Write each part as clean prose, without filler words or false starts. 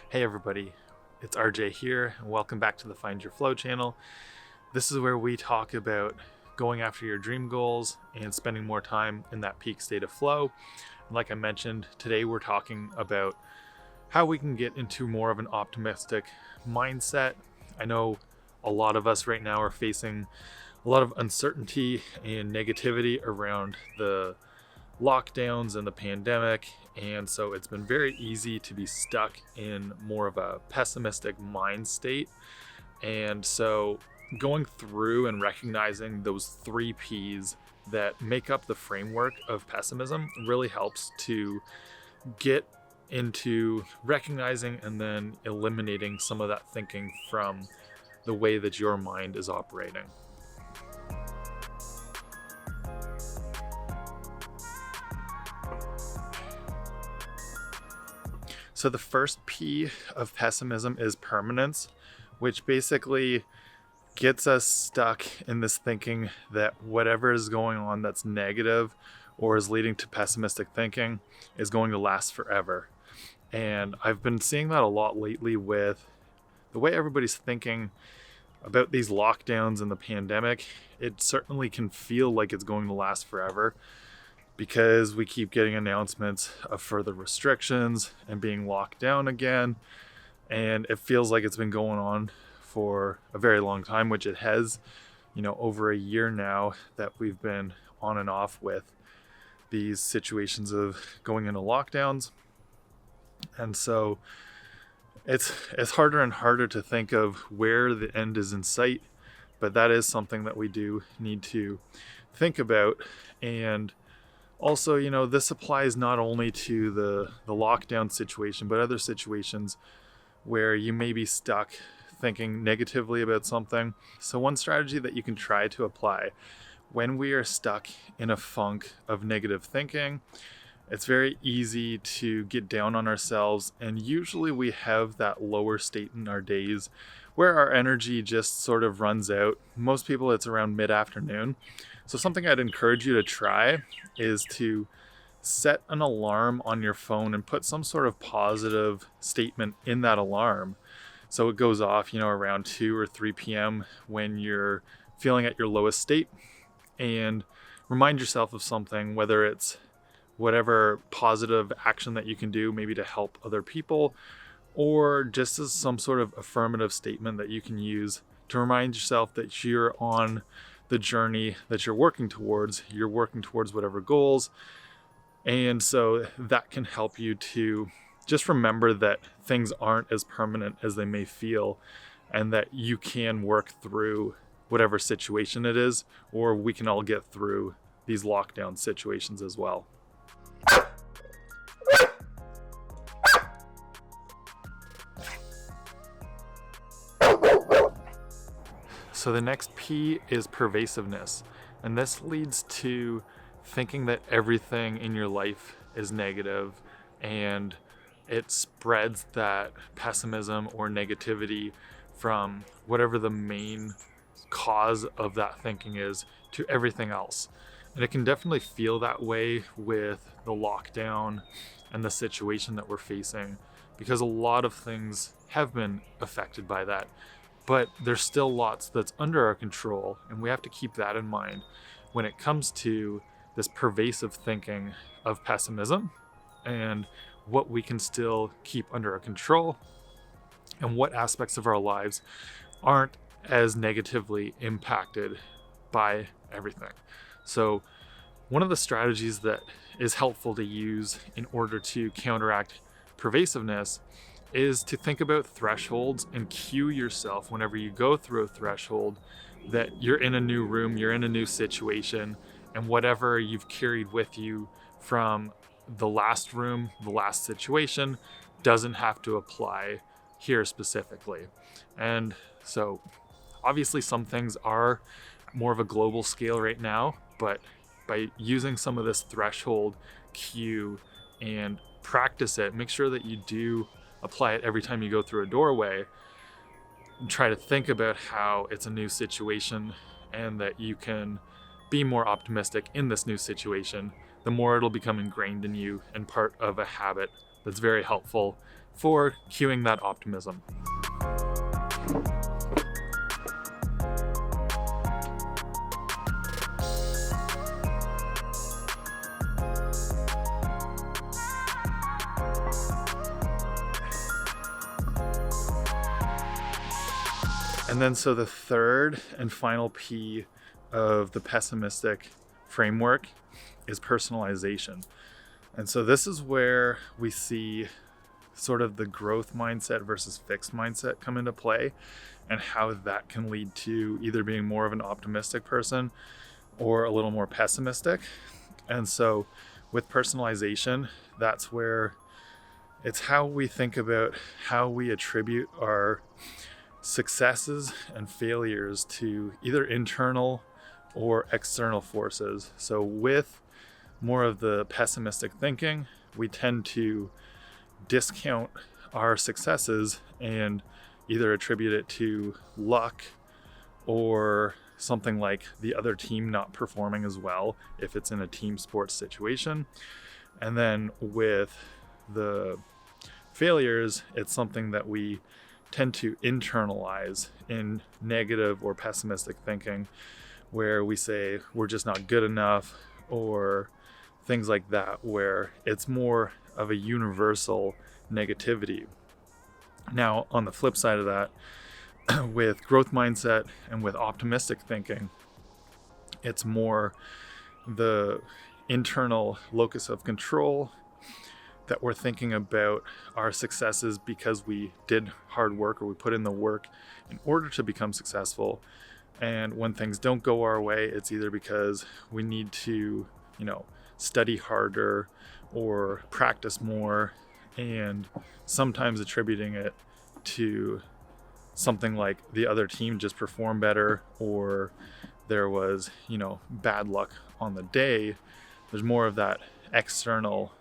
Hey everybody, it's RJ here, and welcome back to the Find Your Flow channel. This is where we talk about going after your dream goals and spending more time in that peak state of flow. And like I mentioned, today we're talking about how we can get into more of an optimistic mindset. I know a lot of us right now are facing a lot of uncertainty and negativity around the lockdowns and the pandemic, and so it's been very easy to be stuck in more of a pessimistic mind state. And so going through and recognizing those 3 P's that make up the framework of pessimism really helps to get into recognizing and then eliminating some of that thinking from the way that your mind is operating. So the first P of pessimism is permanence, which basically gets us stuck in this thinking that whatever is going on that's negative or is leading to pessimistic thinking is going to last forever. And I've been seeing that a lot lately with the way everybody's thinking about these lockdowns and the pandemic. It certainly can feel like it's going to last forever, because we keep getting announcements of further restrictions and being locked down again. And it feels like it's been going on for a very long time, which it has, over a year now that we've been on and off with these situations of going into lockdowns. And so it's harder and harder to think of where the end is in sight, but that is something that we do need to think about. And also, this applies not only to the lockdown situation, but other situations where you may be stuck thinking negatively about something. So one strategy that you can try to apply when we are stuck in a funk of negative thinking, it's very easy to get down on ourselves. And usually we have that lower state in our days where our energy just sort of runs out. Most people, it's around mid-afternoon. So something I'd encourage you to try is to set an alarm on your phone and put some sort of positive statement in that alarm. So it goes off, around 2 or 3 p.m. when you're feeling at your lowest state, and remind yourself of something, whether it's whatever positive action that you can do, maybe to help other people, or just as some sort of affirmative statement that you can use to remind yourself that you're on the journey that you're working towards whatever goals. And so that can help you to just remember that things aren't as permanent as they may feel, and that you can work through whatever situation it is, or we can all get through these lockdown situations as well. So the next P is pervasiveness. And this leads to thinking that everything in your life is negative, and it spreads that pessimism or negativity from whatever the main cause of that thinking is to everything else. And it can definitely feel that way with the lockdown and the situation that we're facing, because a lot of things have been affected by that. But there's still lots that's under our control, and we have to keep that in mind when it comes to this pervasive thinking of pessimism, and what we can still keep under our control, and what aspects of our lives aren't as negatively impacted by everything. So one of the strategies that is helpful to use in order to counteract pervasiveness is to think about thresholds and cue yourself whenever you go through a threshold that you're in a new room, you're in a new situation, and whatever you've carried with you from the last room, the last situation, doesn't have to apply here specifically. And so obviously some things are more of a global scale right now, but by using some of this threshold cue and practice it, make sure that you do apply it every time you go through a doorway, and try to think about how it's a new situation and that you can be more optimistic in this new situation. The more it'll become ingrained in you and part of a habit that's very helpful for cueing that optimism. And then so the third and final P of the pessimistic framework is personalization. And so this is where we see sort of the growth mindset versus fixed mindset come into play, and how that can lead to either being more of an optimistic person or a little more pessimistic. And so with personalization, that's where it's how we think about how we attribute our successes and failures to either internal or external forces. So with more of the pessimistic thinking, we tend to discount our successes and either attribute it to luck or something like the other team not performing as well if it's in a team sports situation. And then with the failures, it's something that we tend to internalize in negative or pessimistic thinking, where we say we're just not good enough or things like that, where it's more of a universal negativity. Now, on the flip side of that, with growth mindset and with optimistic thinking, it's more the internal locus of control, that we're thinking about our successes because we did hard work or we put in the work in order to become successful. And when things don't go our way, it's either because we need to, study harder or practice more, and sometimes attributing it to something like the other team just performed better, or there was, bad luck on the day. There's more of that external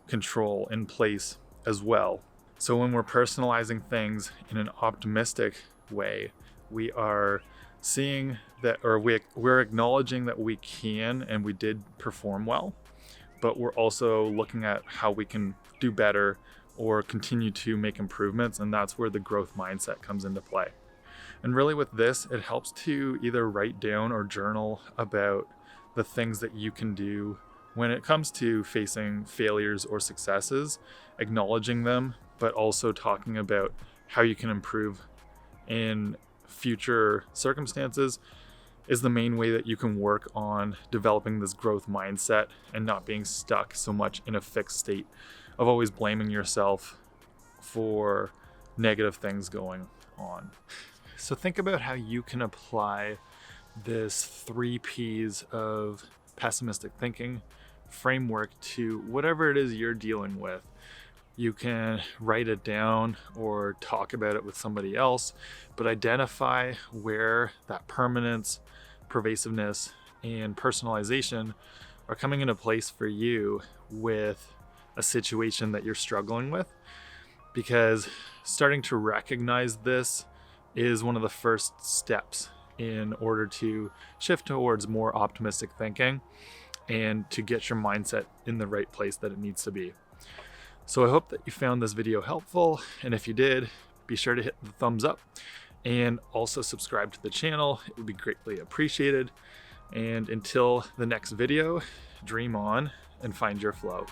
control in place as well. So when we're personalizing things in an optimistic way, we are seeing that, or we're acknowledging that we can and we did perform well, but we're also looking at how we can do better or continue to make improvements, and that's where the growth mindset comes into play. And really with this, it helps to either write down or journal about the things that you can do when it comes to facing failures or successes, acknowledging them, but also talking about how you can improve in future circumstances is the main way that you can work on developing this growth mindset and not being stuck so much in a fixed state of always blaming yourself for negative things going on. So think about how you can apply this 3 Ps of pessimistic thinking framework to whatever it is you're dealing with. You can write it down or talk about it with somebody else, but identify where that permanence, pervasiveness, and personalization are coming into place for you with a situation that you're struggling with. Because starting to recognize this is one of the first steps in order to shift towards more optimistic thinking and to get your mindset in the right place that it needs to be. So I hope that you found this video helpful, and if you did, be sure to hit the thumbs up and also subscribe to the channel. It would be greatly appreciated. And until the next video, dream on and find your flow.